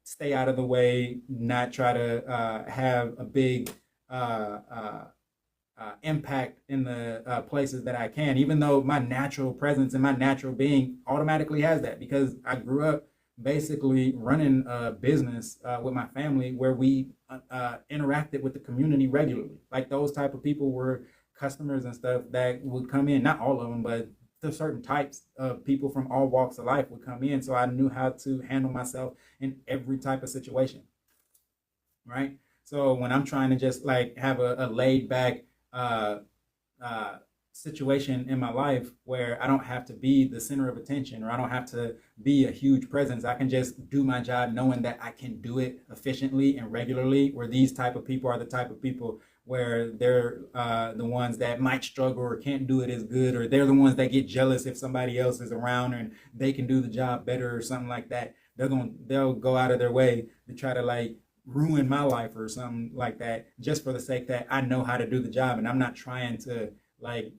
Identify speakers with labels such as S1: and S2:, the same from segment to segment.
S1: stay out of the way, not try to have a big uh, uh, impact in the places that I can, even though my natural presence and my natural being automatically has that because I grew up basically running a business with my family where we interacted with the community regularly. Like those type of people were customers and stuff that would come in, not all of them, but the certain types of people from all walks of life would come in. So I knew how to handle myself in every type of situation, right? So when I'm trying to just like have a laid back uh, uh, situation in my life where I don't have to be the center of attention or I don't have to be a huge presence, I can just do my job knowing that I can do it efficiently and regularly. Where these type of people are the type of people where they're the ones that might struggle or can't do it as good, or they're the ones that get jealous if somebody else is around and they can do the job better or something like that. They'll go out of their way to try to like ruin my life or something like that just for the sake that I know how to do the job and I'm not trying to like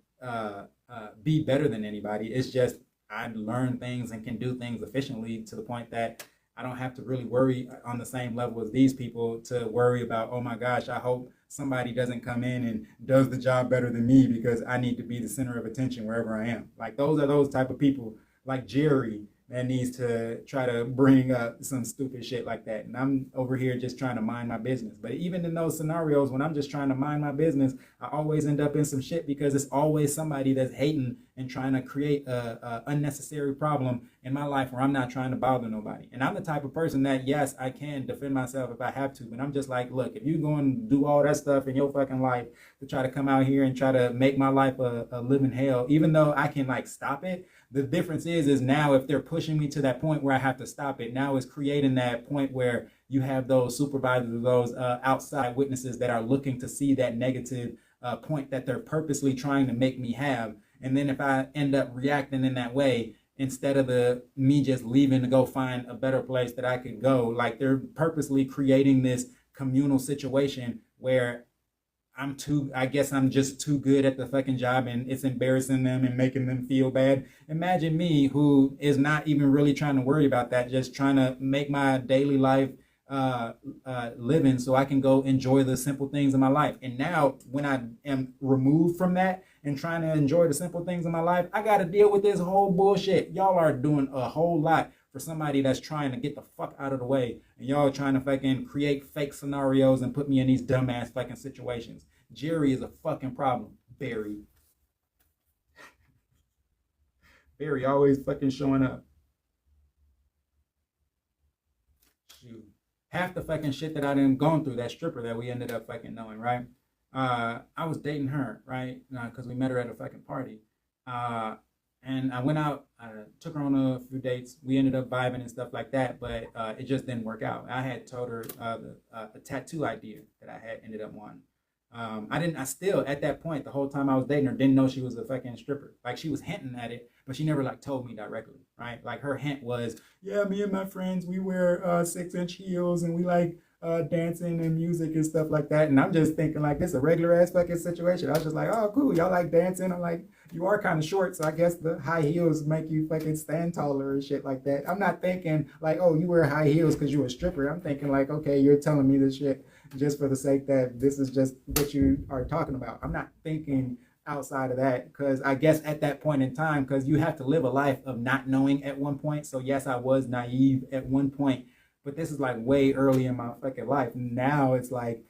S1: be better than anybody. It's just I learn things and can do things efficiently to the point that I don't have to really worry on the same level as these people to worry about, oh my gosh, I hope somebody doesn't come in and does the job better than me because I need to be the center of attention wherever I am. Like those are those type of people like Jerry that needs to try to bring up some stupid shit like that. And I'm over here just trying to mind my business. But even in those scenarios, when I'm just trying to mind my business, I always end up in some shit because it's always somebody that's hating and trying to create a unnecessary problem in my life where I'm not trying to bother nobody. And I'm the type of person that, yes, I can defend myself if I have to. But I'm just like, look, if you go and do all that stuff in your fucking life to try to come out here and try to make my life a living hell, even though I can like stop it, the difference is now if they're pushing me to that point where I have to stop it, now it's creating that point where you have those supervisors, those outside witnesses that are looking to see that negative point that they're purposely trying to make me have. And then if I end up reacting in that way, instead of the me just leaving to go find a better place that I could go, like they're purposely creating this communal situation where I guess I'm just too good at the fucking job and it's embarrassing them and making them feel bad. Imagine me who is not even really trying to worry about that, just trying to make my daily life living so I can go enjoy the simple things in my life. And now when I am removed from that and trying to enjoy the simple things in my life, I got to deal with this whole bullshit. Y'all are doing a whole lot for somebody that's trying to get the fuck out of the way. And y'all trying to fucking create fake scenarios and put me in these dumbass fucking situations. Jerry is a fucking problem. Barry. Barry always fucking showing up. Shoot. Half the fucking shit that I done gone through, that stripper that we ended up fucking knowing, right? I was dating her, right? Because we met her at a fucking party. And I went out, took her on a few dates. We ended up vibing and stuff like that, but it just didn't work out. I had told her the tattoo idea that I had ended up wanting. I still, at that point, the whole time I was dating her, didn't know she was a fucking stripper. Like, she was hinting at it, but she never, like, told me directly, right? Like, her hint was, yeah, me and my friends, we wear 6-inch heels and we like dancing and music and stuff like that. And I'm just thinking, like, this is a regular ass fucking situation. I was just like, oh, cool, y'all like dancing. I'm like, you are kind of short, so I guess the high heels make you fucking stand taller and shit like that. I'm not thinking, like, oh, you wear high heels because you're a stripper. I'm thinking, like, okay, you're telling me this shit just for the sake that this is just what you are talking about. I'm not thinking outside of that because I guess at that point in time, because you have to live a life of not knowing at one point. So yes, I was naive at one point, but this is like way early in my fucking life. Now it's like,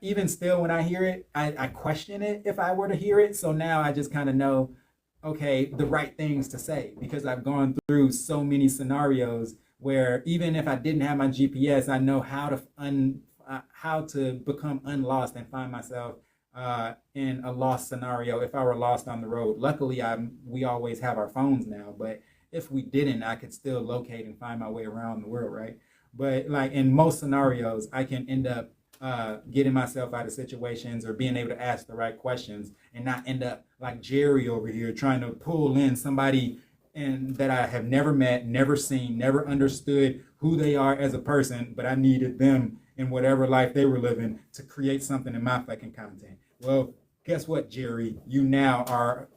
S1: even still when I hear it, I question it if I were to hear it. So now I just kind of know, okay, the right things to say because I've gone through so many scenarios where even if I didn't have my GPS, I know how to become unlost and find myself in a lost scenario if I were lost on the road. Luckily, we always have our phones now, but if we didn't, I could still locate and find my way around the world, right? But like in most scenarios, I can end up getting myself out of situations or being able to ask the right questions and not end up like Jerry over here trying to pull in somebody and that I have never met, never seen, never understood who they are as a person, but I needed them in whatever life they were living to create something in my fucking content. Well, guess what, Jerry? You now are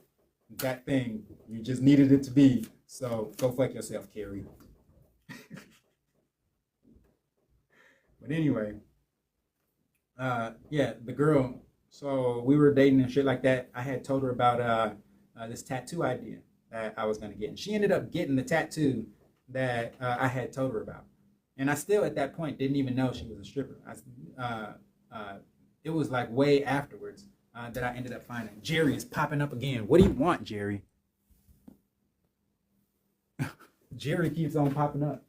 S1: that thing. You just needed it to be. So go fuck yourself, Carrie. But anyway, yeah, the girl. So we were dating and shit like that. I had told her about this tattoo idea that I was gonna get, and she ended up getting the tattoo that I had told her about. And I still, at that point, didn't even know she was a stripper. It was like way afterwards that I ended up finding. Jerry is popping up again. What do you want, Jerry? Jerry keeps on popping up.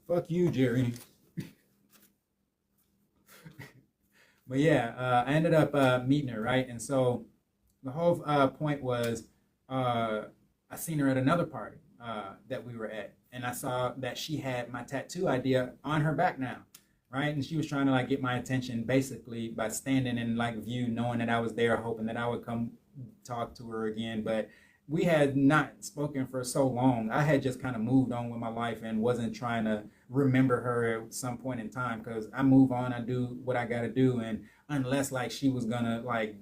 S1: Fuck you, Jerry. But yeah, I ended up meeting her, right? And so the whole point was I seen her at another party that we were at. And I saw that she had my tattoo idea on her back now, right? And she was trying to like get my attention basically by standing in like view, knowing that I was there, hoping that I would come talk to her again. But we had not spoken for so long. I had just kind of moved on with my life and wasn't trying to remember her at some point in time, because I move on, I do what I got to do. And unless like she was gonna like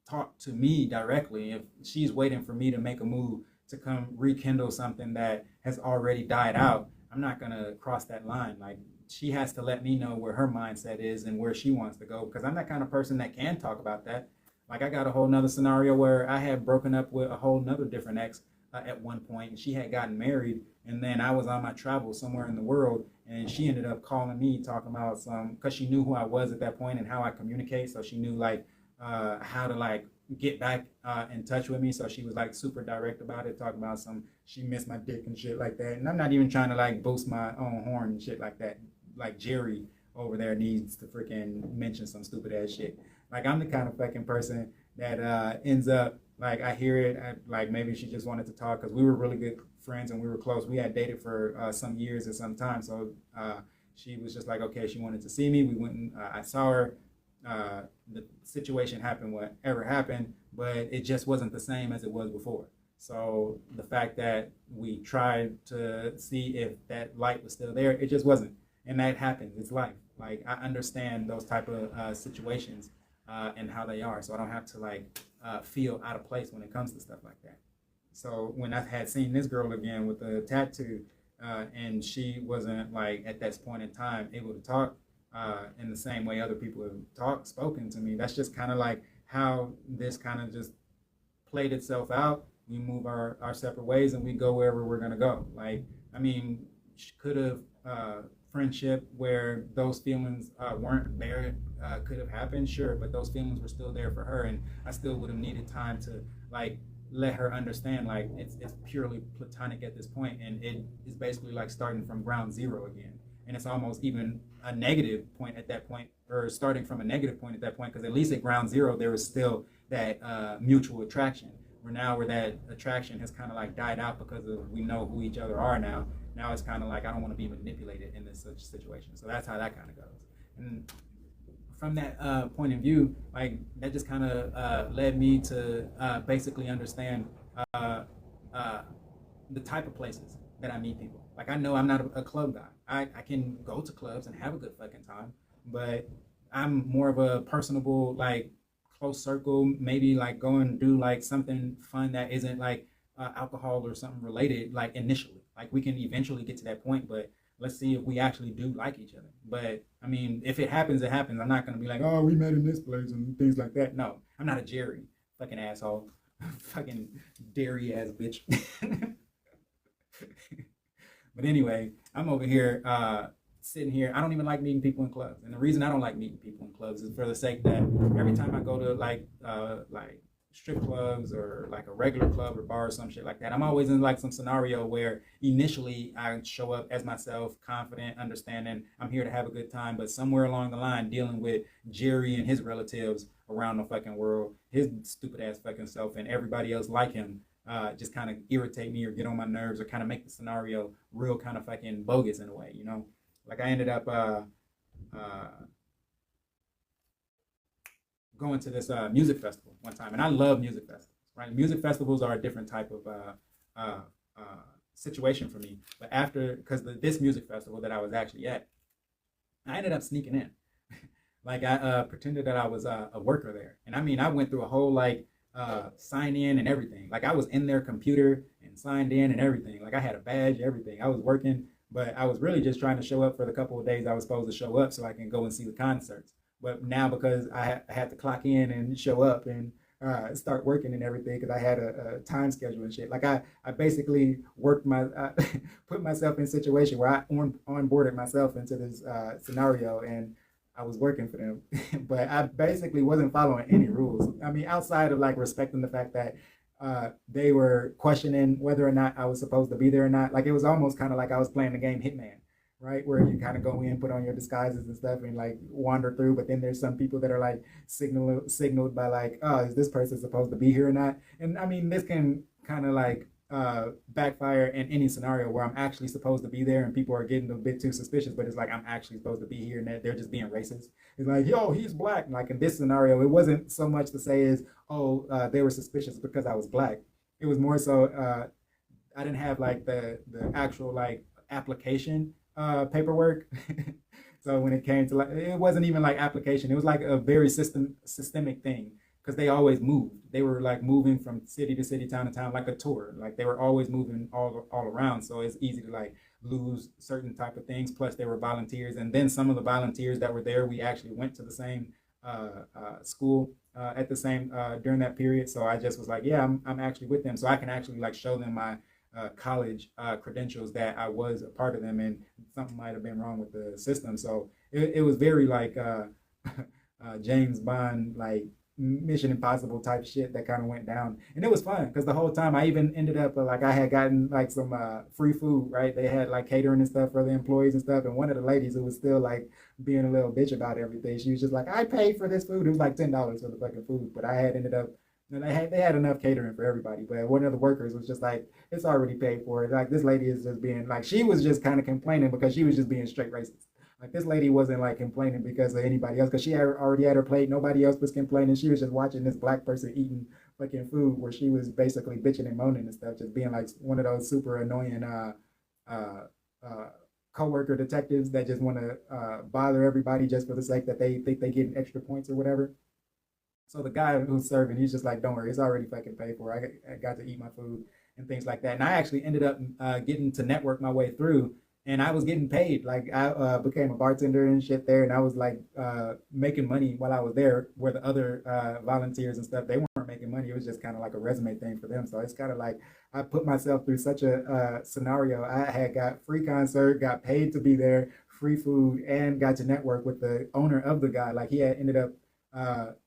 S1: talk to me directly, if she's waiting for me to make a move to come rekindle something that has already died out, I'm not gonna cross that line. Like, she has to let me know where her mindset is and where she wants to go, because I'm that kind of person that can talk about that. Like, I got a whole nother scenario where I had broken up with a whole nother different ex at one point, and she had gotten married, and then I was on my travels somewhere in the world, and she ended up calling me talking about because she knew who I was at that point and how I communicate, so she knew like how to like get back in touch with me. So she was like super direct about it, talking about she missed my dick and shit like that. And I'm not even trying to like boost my own horn and shit like that. Like, Jerry over there needs to freaking mention some stupid ass shit. Like, I'm the kind of fucking person that ends up like, I hear it, like maybe she just wanted to talk, because we were really good friends and we were close. We had dated for some years or some time. So she was just like, okay, she wanted to see me. We went and I saw her. The situation happened, whatever happened, but it just wasn't the same as it was before. So the fact that we tried to see if that light was still there, it just wasn't. And that happens. It's life. Like, I understand those type of situations and how they are. So I don't have to like feel out of place when it comes to stuff like that. So when I had seen this girl again with the tattoo, and she wasn't like at that point in time able to talk in the same way other people have spoken to me, that's just kind of like how this kind of just played itself out. We move our separate ways and we go wherever we're gonna go. Like, I mean, could have friendship where those feelings weren't there could have happened, sure, but those feelings were still there for her, and I still would have needed time to like let her understand like it's purely platonic at this point, and it is basically like starting from ground zero again. And it's almost even a negative point at that point, or starting from a negative point at that point, because at least at ground zero there was still that mutual attraction. Where that attraction has kind of like died out because we know who each other are now. Now it's kind of like, I don't want to be manipulated in this such situation. So that's how that kind of goes. And from that point of view, like, that just kind of led me to basically understand the type of places that I meet people. Like, I know I'm not a club guy. I can go to clubs and have a good fucking time, but I'm more of a personable, like, close circle, maybe like go and do like something fun that isn't like alcohol or something related, like initially. Like, we can eventually get to that point, but let's see if we actually do like each other. But I mean, if it happens, it happens. I'm not going to be like, oh, we met in this place and things like that. No, I'm not a Jerry. Fucking asshole. Fucking dairy ass bitch. But anyway, I'm over here sitting here. I don't even like meeting people in clubs. And the reason I don't like meeting people in clubs is for the sake that every time I go to like strip clubs or like a regular club or bar or some shit like that, I'm always in like some scenario where initially I show up as myself, confident, understanding I'm here to have a good time, but somewhere along the line dealing with Jerry and his relatives around the fucking world, his stupid ass fucking self, and everybody else like him just kind of irritate me or get on my nerves or kind of make the scenario real kind of fucking bogus in a way, you know? Like, I ended up going to this music festival one time, and I love music festivals, right? Music festivals are a different type of situation for me. But because this music festival that I was actually at, I ended up sneaking in. Like, I pretended that I was a worker there. And I mean, I went through a whole like sign in and everything. Like, I was in their computer and signed in and everything. Like, I had a badge, everything. I was working But I was really just trying to show up for the couple of days I was supposed to show up so I can go and see the concerts. But now because I had to clock in and show up and start working and everything because I had a time schedule and shit. Like I basically worked put myself in a situation where I onboarded myself into this scenario and I was working for them, but I basically wasn't following any rules. I mean, outside of like respecting the fact that they were questioning whether or not I was supposed to be there or not. Like it was almost kind of like I was playing the game Hitman, right? Where you kind of go in, put on your disguises and stuff, and like wander through. But then there's some people that are like signaled by like, oh, is this person supposed to be here or not? And I mean, this can kind of like backfire in any scenario where I'm actually supposed to be there and people are getting a bit too suspicious, but it's like I'm actually supposed to be here and they're just being racist. It's like, yo, he's black. And like in this scenario, it wasn't so much to say is, oh, they were suspicious because I was black. It was more so I didn't have like the actual like application paperwork. So when it came to like, it wasn't even like application. It was like a very systemic thing because they always moved. They were like moving from city to city, town to town, like a tour. Like they were always moving all around. So it's easy to like lose certain type of things. Plus they were volunteers, and then some of the volunteers that were there, we actually went to the same school at the same during that period. So I just was like, yeah, I'm actually with them, so I can actually like show them my college credentials that I was a part of them, and something might have been wrong with the system. So it was very like James Bond, like Mission Impossible type shit that kind of went down, and it was fun because the whole time I even ended up like I had gotten like some free food, right? They had like catering and stuff for the employees and stuff, and one of the ladies who was still like being a little bitch about everything, she was just like, I paid for this food. It was like $10 for the fucking food, but I had ended up. And they had enough catering for everybody, but one of the workers was just like, it's already paid for. Like this lady is just being like, she was just kind of complaining because she was just being straight racist. Like this lady wasn't like complaining because of anybody else, because she already had her plate. Nobody else was complaining. She was just watching this black person eating fucking food where she was basically bitching and moaning and stuff, just being like one of those super annoying co-worker detectives that just want to bother everybody just for the sake that they think they get extra points or whatever. So the guy who's serving, he's just like, don't worry, it's already fucking paid for. I got to eat my food and things like that. And I actually ended up getting to network my way through, and I was getting paid. Like I became a bartender and shit there, and I was like making money while I was there, where the other volunteers and stuff, they weren't making money. It was just kind of like a resume thing for them. So it's kind of like I put myself through such a scenario. I had got free concert, got paid to be there, free food, and got to network with the owner of the guy. Like he had ended up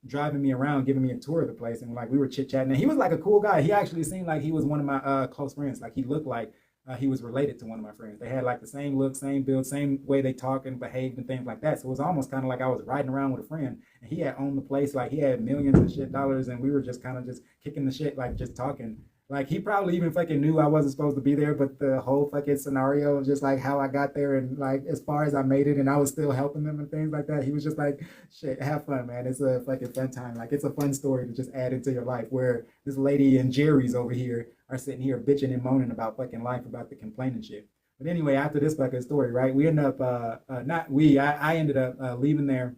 S1: driving me around, giving me a tour of the place, and like we were chit chatting. And he was like a cool guy. He actually seemed like he was one of my close friends. Like he looked like he was related to one of my friends. They had like the same look, same build, same way they talk and behaved and things like that. So it was almost kind of like I was riding around with a friend, and he had owned the place. Like he had millions of shit dollars, and we were just kind of just kicking the shit, like just talking. Like he probably even fucking knew I wasn't supposed to be there, but the whole fucking scenario of just like how I got there and like as far as I made it and I was still helping them and things like that, he was just like, shit, have fun, man. It's a fucking fun time. Like it's a fun story to just add into your life, where this lady and Jerry's over here are sitting here bitching and moaning about fucking life, about the complaining shit. But anyway, after this fucking story, right, we end up I ended up leaving there,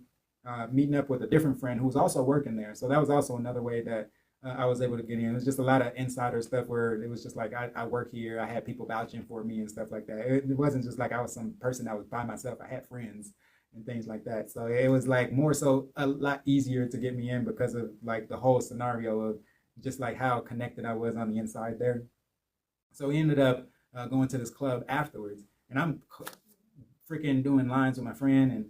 S1: meeting up with a different friend who was also working there. So that was also another way that I was able to get in. It was just a lot of insider stuff where it was just like I work here. I had people vouching for me and stuff like that. It wasn't just like I was some person that was by myself. I had friends and things like that. So it was like more so a lot easier to get me in because of like the whole scenario of just like how connected I was on the inside there. So we ended up going to this club afterwards, and I'm freaking doing lines with my friend and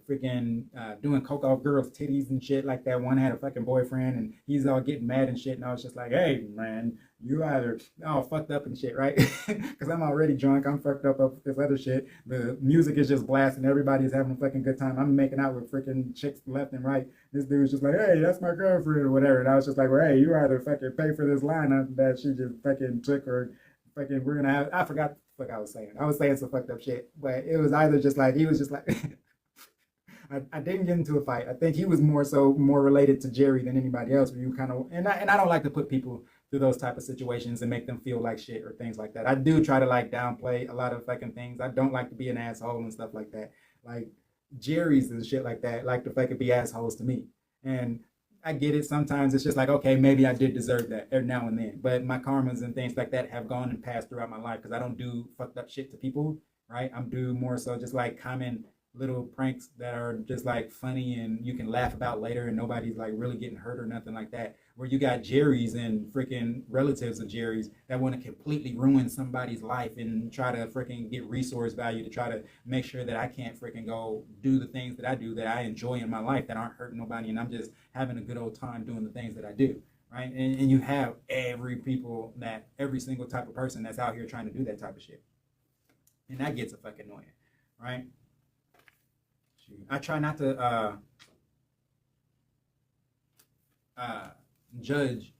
S1: freaking doing coke off girls' titties and shit like that. One had a fucking boyfriend and he's all getting mad and shit. And I was just like, hey, man, you either all fucked up and shit, right? Because I'm already drunk. I'm fucked up with this other shit. The music is just blasting. Everybody's having a fucking good time. I'm making out with freaking chicks left and right. This dude's just like, hey, that's my girlfriend or whatever. And I was just like, well, hey, you either fucking pay for this line that she just fucking took, or fucking we're gonna have, I forgot the fuck I was saying. I was saying some fucked up shit. But it was either just like, he was just like, I didn't get into a fight. I think he was more related to Jerry than anybody else. Where you kind of, and I don't like to put people through those type of situations and make them feel like shit or things like that. I do try to like downplay a lot of fucking things. I don't like to be an asshole and stuff like that. Like Jerry's and shit like that like to fucking be assholes to me. And I get it. Sometimes it's just like, okay, maybe I did deserve that every now and then. But my karmas and things like that have gone and passed throughout my life because I don't do fucked up shit to people. right? I'm do more so just like common little pranks that are just like funny and you can laugh about later and nobody's like really getting hurt or nothing like that. Where you got Jerry's and freaking relatives of Jerry's that want to completely ruin somebody's life and try to freaking get resource value to try to make sure that I can't freaking go do the things that I do that I enjoy in my life that aren't hurting nobody and I'm just having a good old time doing the things that I do. Right. And you have every single type of person that's out here trying to do that type of shit. And that gets a fucking annoying. Right. I try not to judge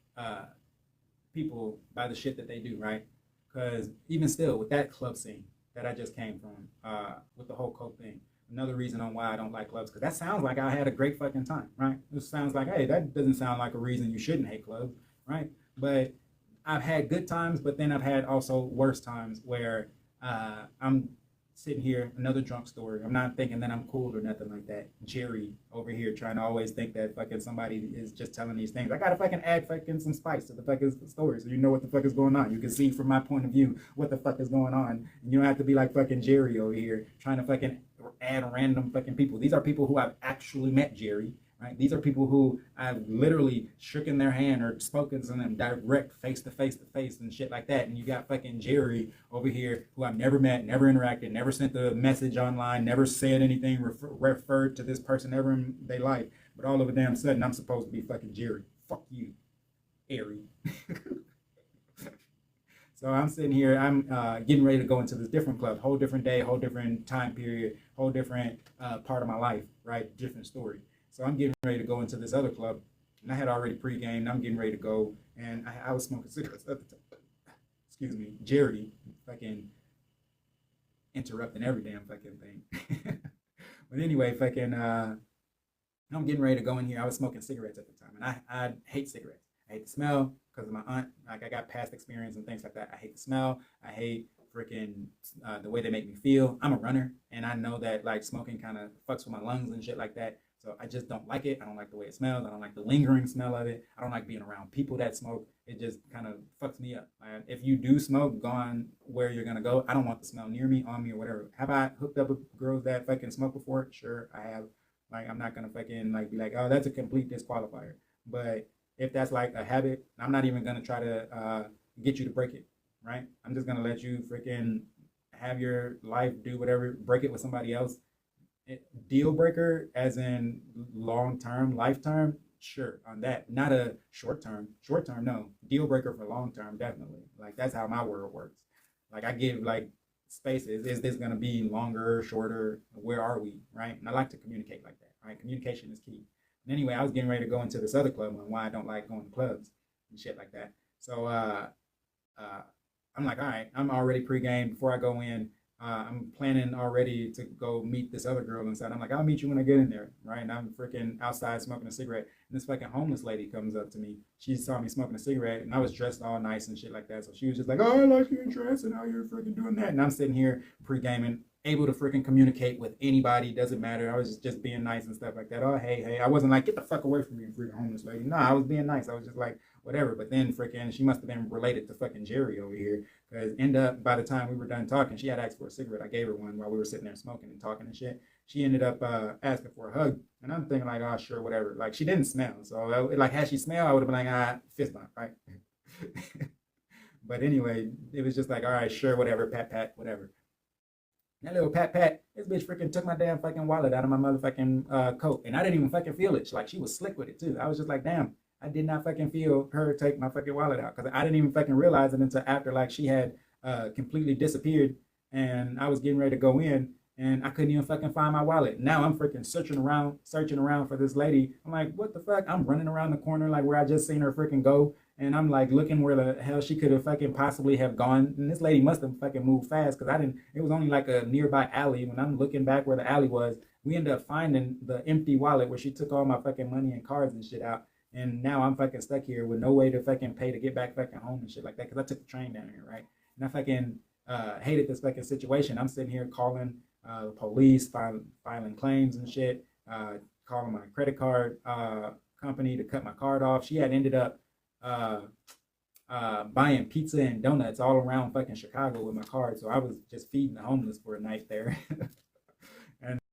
S1: people by the shit that they do, right? Because even still, with that club scene that I just came from, with the whole coke thing, another reason on why I don't like clubs, because that sounds like I had a great fucking time, right? It sounds like, hey, that doesn't sound like a reason you shouldn't hate clubs, right? But I've had good times, but then I've had also worse times where I'm sitting here, another drunk story. I'm not thinking that I'm cool or nothing like that. Jerry over here trying to always think that fucking somebody is just telling these things. I gotta fucking add fucking some spice to the fucking story so you know what the fuck is going on. You can see from my point of view what the fuck is going on. And you don't have to be like fucking Jerry over here trying to fucking add random fucking people. These are people who I've actually met, Jerry. Right? These are people who I've literally shooken their hand or spoken to them direct face to face and shit like that. And you got fucking Jerry over here who I've never met, never interacted, never sent a message online, never said anything referred to this person ever in their life. But all of a damn sudden, I'm supposed to be fucking Jerry. Fuck you, Airy. So I'm sitting here, I'm getting ready to go into this different club, whole different day, whole different time period, whole different part of my life, right? Different story. So I'm getting ready to go into this other club, and I had already pre-gamed. I'm getting ready to go, and I was smoking cigarettes at the time. Excuse me, Jerry, fucking interrupting every damn fucking thing. But anyway, fucking, I'm getting ready to go in here. I was smoking cigarettes at the time, and I hate cigarettes. I hate the smell because of my aunt. Like I got past experience and things like that. I hate the smell. I hate freaking the way they make me feel. I'm a runner, and I know that like smoking kind of fucks with my lungs and shit like that. So I just don't like it. I don't like the way it smells. I don't like the lingering smell of it. I don't like being around people that smoke. It just kind of fucks me up. If you do smoke, go on where you're gonna go. I don't want the smell near me, on me, or whatever. Have I hooked up with girls that fucking smoke before? Sure, I have. Like I'm not gonna fucking like be like, oh, that's a complete disqualifier. But if that's like a habit, I'm not even gonna try to get you to break it, right? I'm just gonna let you freaking have your life, do whatever, break it with somebody else. Deal breaker as in long term, lifetime, sure, on that. Not a short term. Short term, no. Deal breaker for long term, definitely. Like that's how my world works. Like I give like spaces. Is this gonna be longer, shorter? Where are we? Right? And I like to communicate like that, right? Communication is key. And anyway, I was getting ready to go into this other club and why I don't like going to clubs and shit like that. So I'm like, all right, I'm already pre-game before I go in. I'm planning already to go meet this other girl inside. I'm like, I'll meet you when I get in there, right? And I'm freaking outside smoking a cigarette. And this fucking homeless lady comes up to me. She saw me smoking a cigarette, and I was dressed all nice and shit like that. So she was just like, oh, I like your dress and how you're freaking doing that. And I'm sitting here pre-gaming, able to freaking communicate with anybody. Doesn't matter. I was just being nice and stuff like that. Oh, hey. I wasn't like, get the fuck away from me, freaking homeless lady. No, I was being nice. I was just like, whatever. But then freaking, she must have been related to fucking Jerry over here. Because end up, by the time we were done talking, she had asked for a cigarette. I gave her one while we were sitting there smoking and talking and shit. She ended up asking for a hug. And I'm thinking like, oh, sure, whatever. Like, she didn't smell. So, like, had she smelled, I would have been like, fist bump, right? But anyway, it was just like, all right, sure, whatever, pat, whatever. That little pat, this bitch freaking took my damn fucking wallet out of my motherfucking coat. And I didn't even fucking feel it. Like, she was slick with it, too. I was just like, damn. I did not fucking feel her take my fucking wallet out because I didn't even fucking realize it until after like she had completely disappeared and I was getting ready to go in and I couldn't even fucking find my wallet. Now I'm freaking searching around for this lady. I'm like, what the fuck? I'm running around the corner like where I just seen her freaking go and I'm like looking where the hell she could have fucking possibly have gone. And this lady must have fucking moved fast because it was only like a nearby alley. When I'm looking back where the alley was, we ended up finding the empty wallet where she took all my fucking money and cards and shit out. And now I'm fucking stuck here with no way to fucking pay to get back fucking home and shit like that because I took the train down here, right? And I fucking hated this fucking situation. I'm sitting here calling the police, filing claims and shit, calling my credit card company to cut my card off. She had ended up buying pizza and donuts all around fucking Chicago with my card. So I was just feeding the homeless for a night there. And